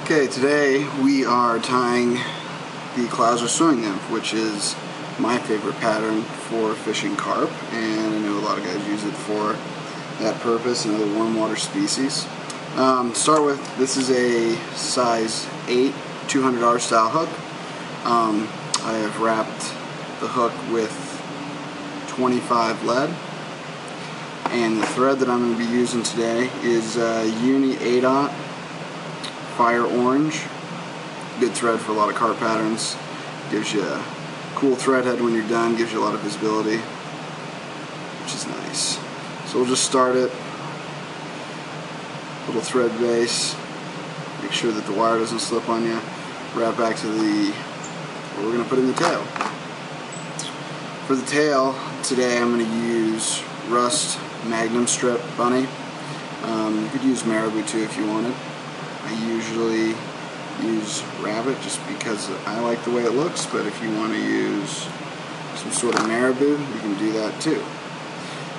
Okay, today we are tying the Clouser swimming nymph, which is my favorite pattern for fishing carp, and I know a lot of guys use it for that purpose and other warm water species. To start with, this is a size 8 $200 style hook. I have wrapped the hook with 25 lead, and the thread that I'm going to be using today is Uni 8/0 Fire Orange. Good thread for a lot of carp patterns. Gives you a cool thread head when you're done, gives you a lot of visibility, which is nice. So we'll just start it, little thread base, make sure that the wire doesn't slip on you, wrap back to what we're going to put in the tail. For the tail, today I'm going to use Rust Magnum Strip Bunny. You could use Marabou too if you wanted. I usually use rabbit just because I like the way it looks, but if you want to use some sort of marabou, you can do that too.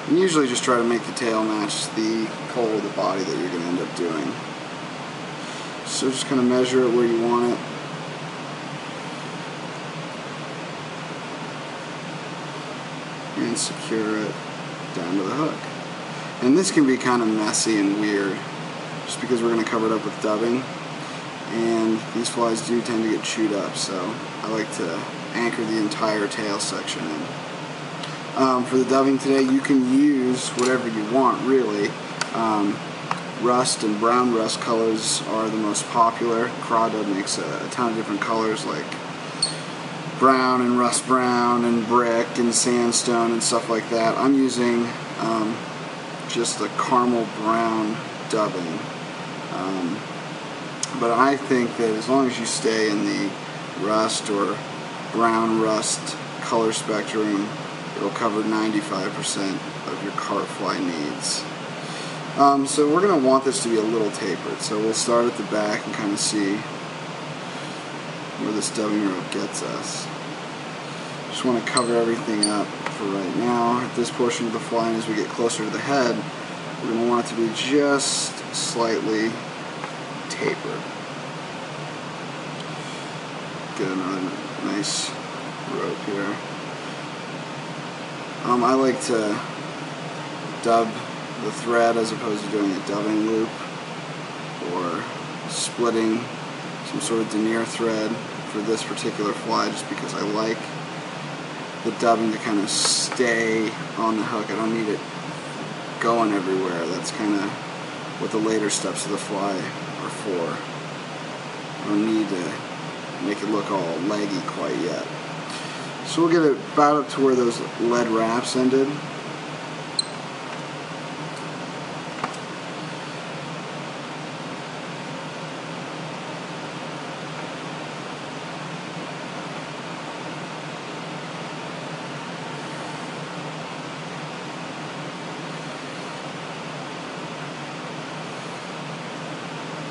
And usually just try to make the tail match the color of the body that you're going to end up doing. So just kind of measure it where you want it. And secure it down to the hook. And this can be kind of messy and weird just because we're going to cover it up with dubbing, and these flies do tend to get chewed up, so I like to anchor the entire tail section in. For the dubbing today, you can use whatever you want, really. Rust and brown rust colors are the most popular. Crawdad makes a ton of different colors like brown and rust brown and brick and sandstone and stuff like that. I'm using just the caramel brown dubbing. But I think that as long as you stay in the rust or brown rust color spectrum, it'll cover 95% of your carp fly needs. So we're going to want this to be a little tapered, so we'll start at the back and kind of see where this dubbing rope gets us. Just want to cover everything up for right now. At this portion of the fly, and as we get closer to the head, we're going to want it to be just slightly tapered. Get another nice rope here. I like to dub the thread as opposed to doing a dubbing loop or splitting some sort of denier thread for this particular fly, just because I like the dubbing to kind of stay on the hook. I don't need it going everywhere. That's kind of what the later steps of the fly are for. I don't need to make it look all leggy quite yet. So we'll get it about up to where those lead wraps ended.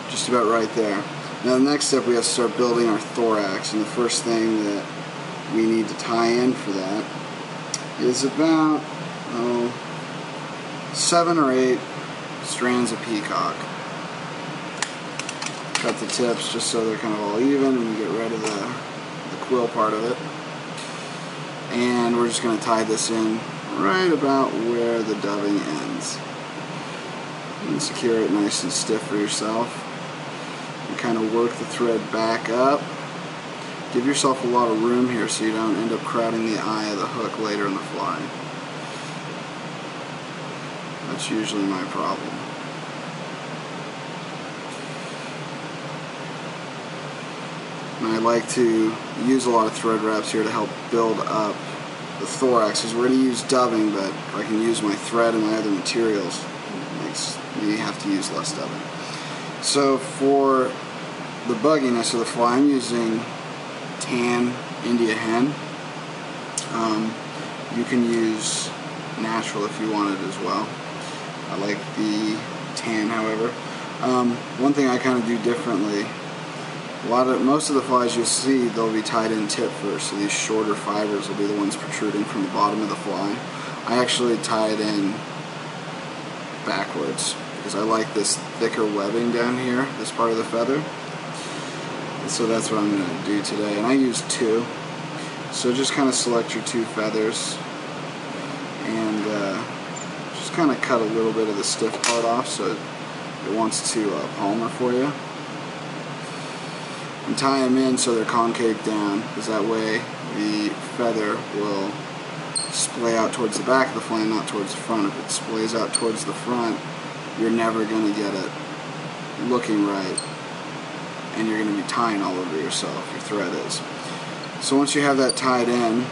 Just about right there. Now the next step, we have to start building our thorax, and the first thing that we need to tie in for that is about 7 or 8 strands of peacock. Cut the tips just so they're kind of all even, and we get rid of the quill part of it. And we're just going to tie this in right about where the dubbing ends. And secure it nice and stiff for yourself. And kind of work the thread back up. Give yourself a lot of room here so you don't end up crowding the eye of the hook later in the fly. That's usually my problem. And I like to use a lot of thread wraps here to help build up the thorax, because we're going to use dubbing, but if I can use my thread and my other materials, it makes me have to use less dubbing. So for the bugginess of the fly, I'm using tan India hen. You can use natural if you want it as well. I like the tan, however. One thing I kind of do differently, most of the flies you'll see, they'll be tied in tip first, so these shorter fibers will be the ones protruding from the bottom of the fly. I actually tie it in backwards because I like this thicker webbing down here, this part of the feather. So that's what I'm going to do today, and I use 2. So just kind of select your 2 feathers and just kind of cut a little bit of the stiff part off so it wants to palmer for you. And tie them in so they're concave down, because that way the feather will splay out towards the back of the flame, not towards the front. If it splays out towards the front, you're never going to get it looking right, and you're going to be tying all over yourself, your thread is. So once you have that tied in,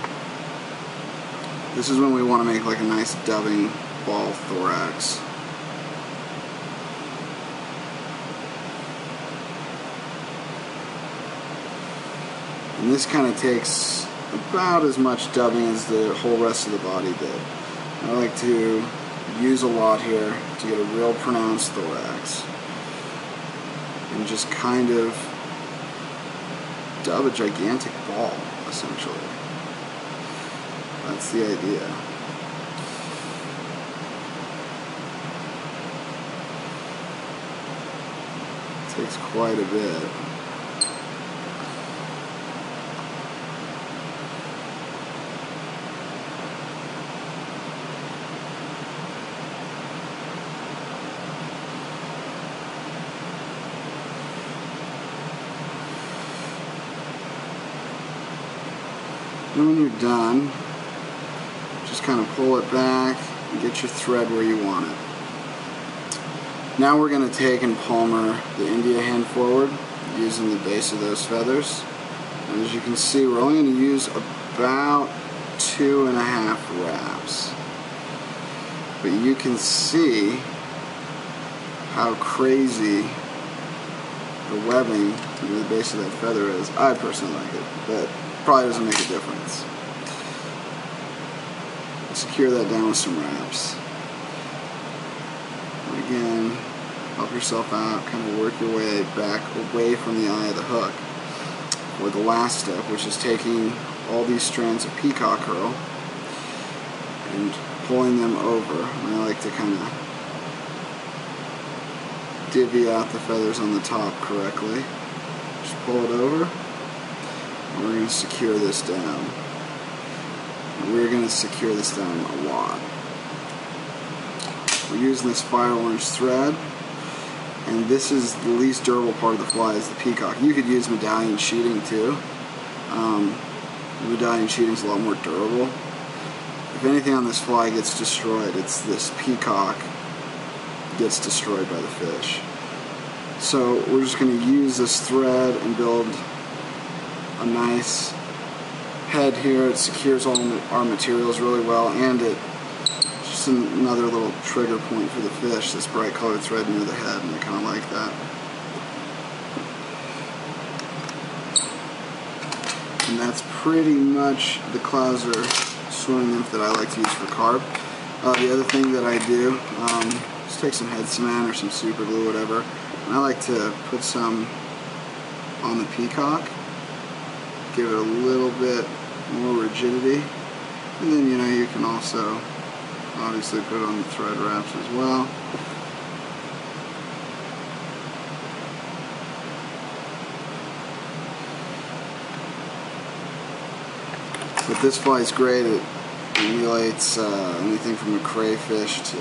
this is when we want to make like a nice dubbing ball thorax. And this kind of takes about as much dubbing as the whole rest of the body did. I like to use a lot here to get a real pronounced thorax and just kind of dub a gigantic ball, essentially. That's the idea. It takes quite a bit. And when you're done, just kind of pull it back and get your thread where you want it. Now we're going to take and palmer the India hen forward using the base of those feathers. And as you can see, we're only going to use about 2.5 wraps. But you can see how crazy the webbing near the base of that feather is. I personally like it, but probably doesn't make a difference. Secure that down with some wraps. And again, help yourself out, kind of work your way back away from the eye of the hook. Or the last step, which is taking all these strands of peacock herl and pulling them over. And I like to kind of divvy out the feathers on the top correctly. Just pull it over. And we're going to secure this down. And we're going to secure this down a lot. We're using this fire orange thread, and this is the least durable part of the fly, is the peacock. You could use medallion sheeting too. The medallion sheeting is a lot more durable. If anything on this fly gets destroyed, it's this peacock gets destroyed by the fish. So we're just going to use this thread and build a nice head here. It secures all our materials really well, and it's just another little trigger point for the fish, this bright colored thread near the head, and I kind of like that. And that's pretty much the Clouser swimming nymph that I like to use for carp. The other thing that I do, just take some head cement or some super glue, whatever, and I like to put some on the peacock, give it a little bit more rigidity, and then you can also obviously put it on the thread wraps as well. But this fly is great. It emulates anything from a crayfish to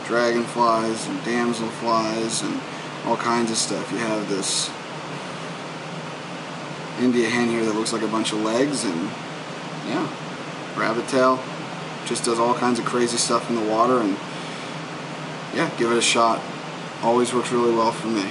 dragonflies and damselflies and all kinds of stuff. You have this India hen here that looks like a bunch of legs, and yeah, rabbit tail, just does all kinds of crazy stuff in the water, and yeah, give it a shot. Always works really well for me.